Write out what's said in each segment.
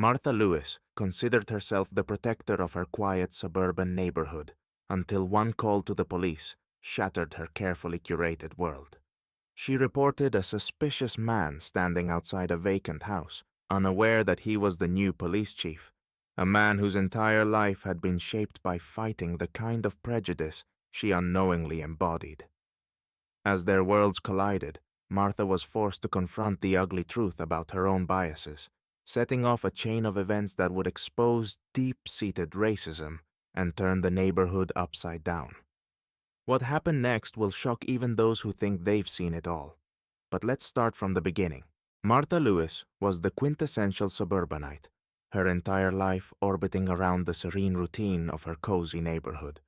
Martha Lewis considered herself the protector of her quiet suburban neighborhood until one call to the police shattered her carefully curated world. She reported a suspicious man standing outside a vacant house, unaware that he was the new police chief, a man whose entire life had been shaped by fighting the kind of prejudice she unknowingly embodied. As their worlds collided, Martha was forced to confront the ugly truth about her own biases, setting off a chain of events that would expose deep-seated racism and turn the neighborhood upside down. What happened next will shock even those who think they've seen it all. But let's start from the beginning. Martha Lewis was the quintessential suburbanite, her entire life orbiting around the serene routine of her cozy neighborhood.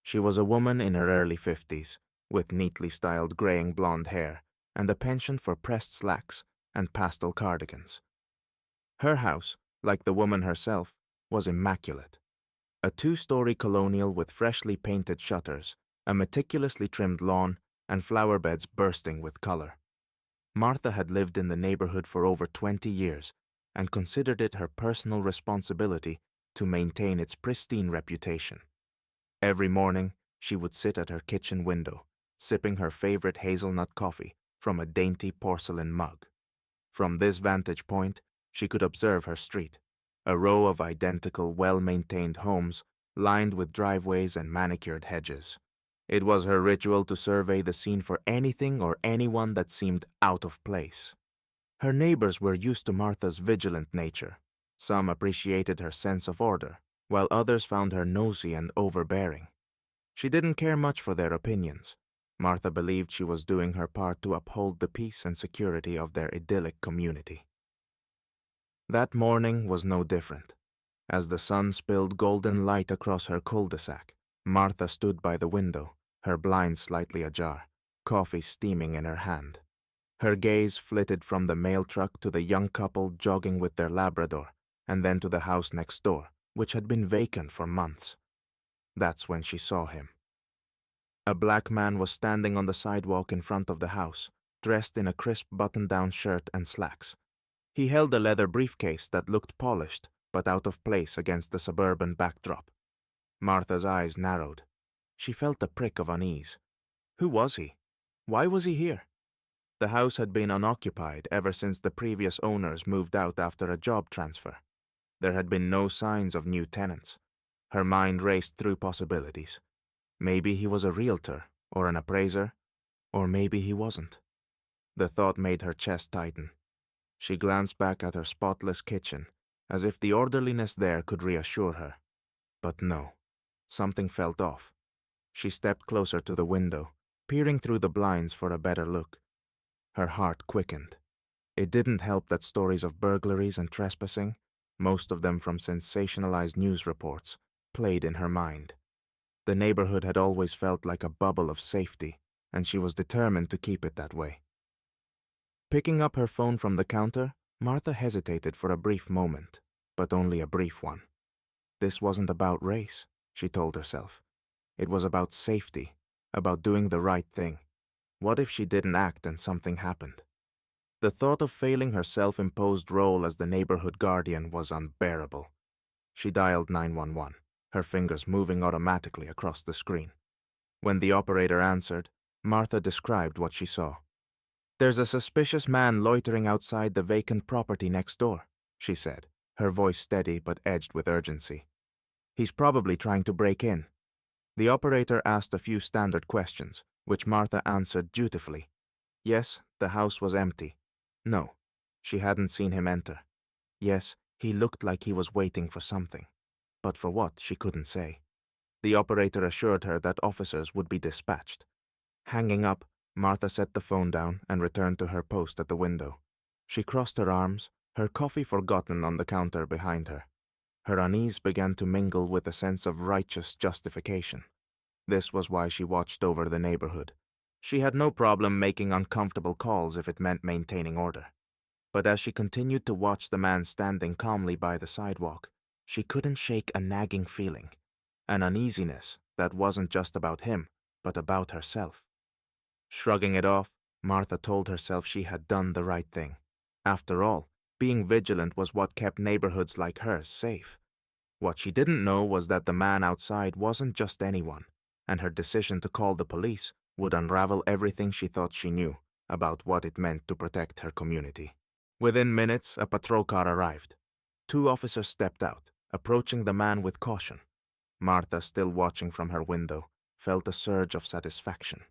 She was a woman in her early 50s, with neatly styled graying blonde hair and a penchant for pressed slacks and pastel cardigans. Her house, like the woman herself, was immaculate. A two-story colonial with freshly painted shutters, a meticulously trimmed lawn, and flower beds bursting with color. Martha had lived in the neighborhood for over 20 years and considered it her personal responsibility to maintain its pristine reputation. Every morning, she would sit at her kitchen window, sipping her favorite hazelnut coffee from a dainty porcelain mug. From this vantage point, she could observe her street, a row of identical, well-maintained homes lined with driveways and manicured hedges. It was her ritual to survey the scene for anything or anyone that seemed out of place. Her neighbors were used to Martha's vigilant nature. Some appreciated her sense of order, while others found her nosy and overbearing. She didn't care much for their opinions. Martha believed she was doing her part to uphold the peace and security of their idyllic community. That morning was no different. As the sun spilled golden light across her cul-de-sac, Martha stood by the window, her blinds slightly ajar, coffee steaming in her hand. Her gaze flitted from the mail truck to the young couple jogging with their Labrador, and then to the house next door, which had been vacant for months. That's when she saw him. A black man was standing on the sidewalk in front of the house, dressed in a crisp button-down shirt and slacks. He held a leather briefcase that looked polished but out of place against the suburban backdrop. Martha's eyes narrowed. She felt a prick of unease. Who was he? Why was he here? The house had been unoccupied ever since the previous owners moved out after a job transfer. There had been no signs of new tenants. Her mind raced through possibilities. Maybe he was a realtor or an appraiser, or maybe he wasn't. The thought made her chest tighten. She glanced back at her spotless kitchen, as if the orderliness there could reassure her. But no, something felt off. She stepped closer to the window, peering through the blinds for a better look. Her heart quickened. It didn't help that stories of burglaries and trespassing, most of them from sensationalized news reports, played in her mind. The neighborhood had always felt like a bubble of safety, and she was determined to keep it that way. Picking up her phone from the counter, Martha hesitated for a brief moment, but only a brief one. This wasn't about race, she told herself. It was about safety, about doing the right thing. What if she didn't act and something happened? The thought of failing her self-imposed role as the neighborhood guardian was unbearable. She dialed 911, her fingers moving automatically across the screen. When the operator answered, Martha described what she saw. "There's a suspicious man loitering outside the vacant property next door," she said, her voice steady but edged with urgency. "He's probably trying to break in." The operator asked a few standard questions, which Martha answered dutifully. Yes, the house was empty. No, she hadn't seen him enter. Yes, he looked like he was waiting for something. But for what, she couldn't say. The operator assured her that officers would be dispatched. Hanging up, Martha set the phone down and returned to her post at the window. She crossed her arms, her coffee forgotten on the counter behind her. Her unease began to mingle with a sense of righteous justification. This was why she watched over the neighborhood. She had no problem making uncomfortable calls if it meant maintaining order. But as she continued to watch the man standing calmly by the sidewalk, she couldn't shake a nagging feeling, an uneasiness that wasn't just about him, but about herself. Shrugging it off, Martha told herself she had done the right thing. After all, Being vigilant was what kept neighborhoods like hers safe. What she didn't know was that the man outside wasn't just anyone, and her decision to call the police would unravel everything she thought she knew about what it meant to protect her community. Within minutes, a patrol car arrived. 2 officers stepped out, approaching the man with caution. Martha, still watching from her window, felt a surge of satisfaction.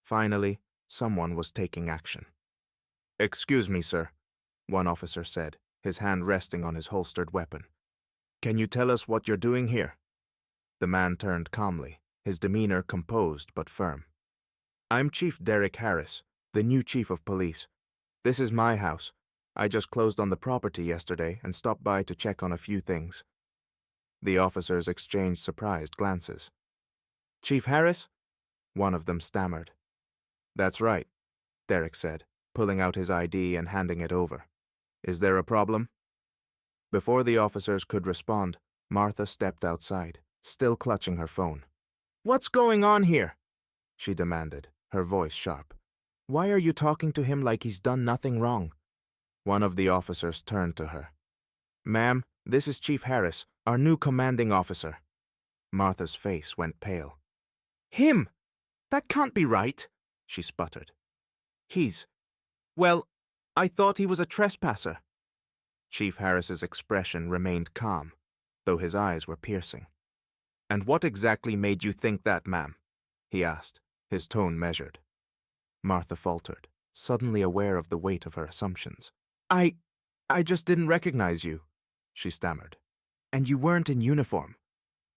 Finally, someone was taking action. "Excuse me, sir," one officer said, his hand resting on his holstered weapon. "Can you tell us what you're doing here?" The man turned calmly, his demeanor composed but firm. "I'm Chief Derek Harris, the new chief of police. This is my house. I just closed on the property yesterday and stopped by to check on a few things." The officers exchanged surprised glances. "Chief Harris?" one of them stammered. "That's right," Derek said, pulling out his ID and handing it over. "Is there a problem?" Before the officers could respond, Martha stepped outside, still clutching her phone. "What's going on here?" she demanded, her voice sharp. "Why are you talking to him like he's done nothing wrong?" One of the officers turned to her. "Ma'am, this is Chief Harris, our new commanding officer." Martha's face went pale. "Him? That can't be right," she sputtered. Well, I thought he was a trespasser." Chief Harris's expression remained calm, though his eyes were piercing. "And what exactly made you think that, ma'am?" he asked, his tone measured. Martha faltered, suddenly aware of the weight of her assumptions. I just didn't recognize you," she stammered. "And you weren't in uniform."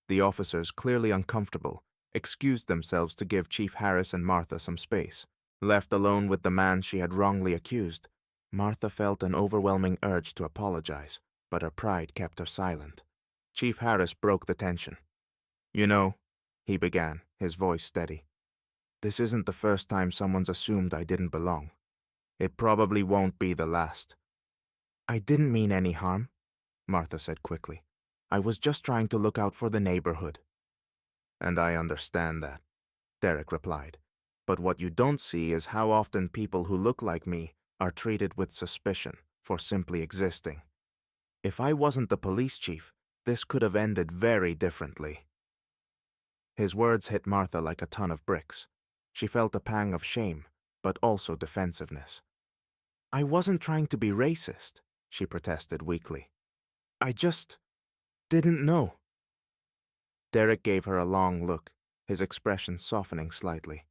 The officers, clearly uncomfortable, excused themselves to give Chief Harris and Martha some space. Left alone with the man she had wrongly accused, Martha felt an overwhelming urge to apologize, but her pride kept her silent. Chief Harris broke the tension. "You know," he began, his voice steady, "this isn't the first time someone's assumed I didn't belong. It probably won't be the last." "I didn't mean any harm," Martha said quickly. "I was just trying to look out for the neighborhood." "And I understand that," Derek replied. "But what you don't see is how often people who look like me are treated with suspicion for simply existing. If I wasn't the police chief, this could have ended very differently." His words hit Martha like a ton of bricks. She felt a pang of shame, but also defensiveness. "I wasn't trying to be racist," she protested weakly. "I just didn't know." Derek gave her a long look, his expression softening slightly.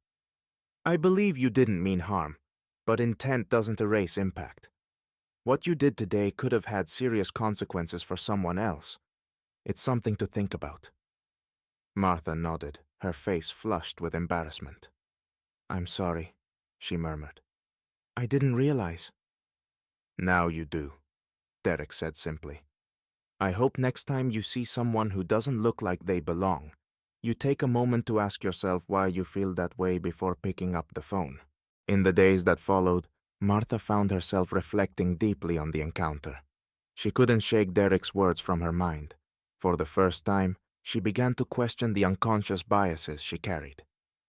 "I believe you didn't mean harm, but intent doesn't erase impact. What you did today could have had serious consequences for someone else. It's something to think about." Martha nodded, her face flushed with embarrassment. "I'm sorry," she murmured. "I didn't realize." "Now you do," Derek said simply. "I hope next time you see someone who doesn't look like they belong, you take a moment to ask yourself why you feel that way before picking up the phone." In the days that followed, Martha found herself reflecting deeply on the encounter. She couldn't shake Derek's words from her mind. For the first time, she began to question the unconscious biases she carried.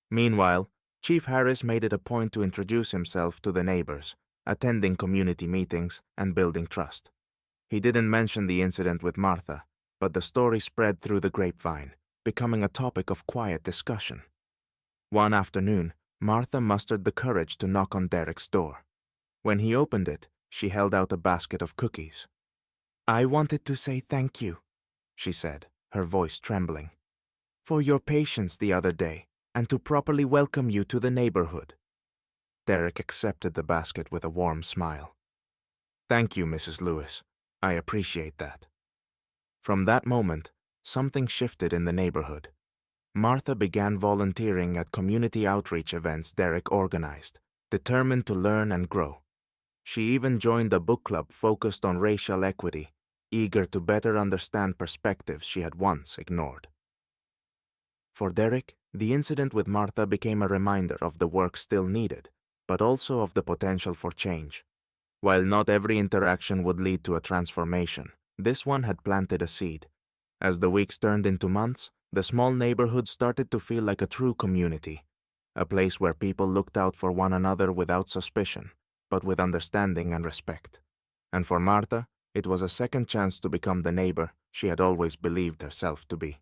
Meanwhile, Chief Harris made it a point to introduce himself to the neighbors, attending community meetings and building trust. He didn't mention the incident with Martha, but the story spread through the grapevine, becoming a topic of quiet discussion. One afternoon, Martha mustered the courage to knock on Derek's door. When he opened it, she held out a basket of cookies. "I wanted to say thank you," she said, her voice trembling, "for your patience the other day and to properly welcome you to the neighborhood." Derek accepted the basket with a warm smile. "Thank you, Mrs. Lewis. I appreciate that." From that moment, something shifted in the neighborhood. Martha began volunteering at community outreach events Derek organized, determined to learn and grow. She even joined a book club focused on racial equity, eager to better understand perspectives she had once ignored. For Derek, the incident with Martha became a reminder of the work still needed, but also of the potential for change. While not every interaction would lead to a transformation, this one had planted a seed. As the weeks turned into months, the small neighborhood started to feel like a true community, a place where people looked out for one another without suspicion, but with understanding and respect. And for Martha, it was a second chance to become the neighbor she had always believed herself to be.